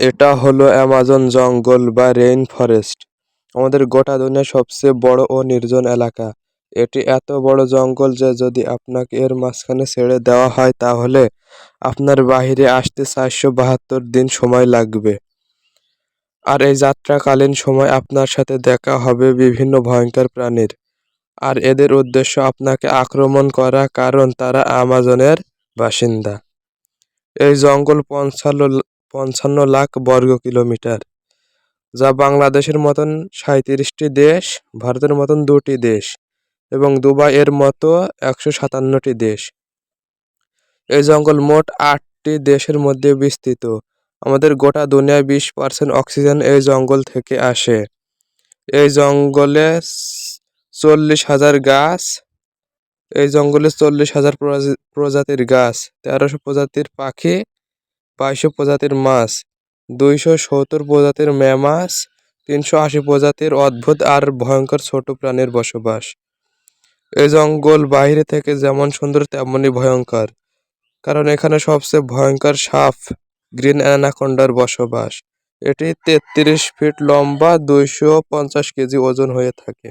এটা হলো অ্যামাজন জঙ্গল বা রেইন ফরেস্ট। আমাদের গোটা দুনিয়ার সবচেয়ে বড় ও নির্জন এলাকা। এটি এত বড় জঙ্গল যে যদি আপনাকে এর মাঝখানে ছেড়ে দেওয়া হয় তাহলে আপনার বাইরে আসতে 472 দিন সময় লাগবে। আর এই যাত্রাকালীন সময় আপনার সাথে দেখা হবে বিভিন্ন ভয়ঙ্কর প্রাণীর। আর এদের উদ্দেশ্য আপনাকে আক্রমণ করা, কারণ তারা আমাজনের বাসিন্দা। এই জঙ্গল 55 লাখ বর্গ কিলোমিটার, যা বাংলাদেশের মতন 37টি দেশ, ভারতের মতন 2টি দেশ এবং দুবাই এর মতো 157টি দেশ। এই জঙ্গল মোট 8টি দেশের মধ্যে বিস্তৃত। আমাদের গোটা দুনিয়ায় 20% অক্সিজেন এই জঙ্গল থেকে আসে। এই জঙ্গলে 40,000 গাছ, এই জঙ্গলে 40,000 প্রজাতির গাছ, 1300 প্রজাতির পাখি, 2200 প্রজাতির মাছ, 270 প্রজাতির ম্যামাস, 380 প্রজাতির অদ্ভুত আর ভয়ঙ্কর ছোট প্রাণীর বসবাস। এই জঙ্গল বাইরে থেকে যেমন সুন্দর তেমনই ভয়ঙ্কর, কারণ এখানে সবচেয়ে ভয়ঙ্কর সাপ গ্রিন অ্যানাকোন্ডার বসবাস। এটি 33 ফিট লম্বা, 250 কেজি ওজন হয়ে থাকে।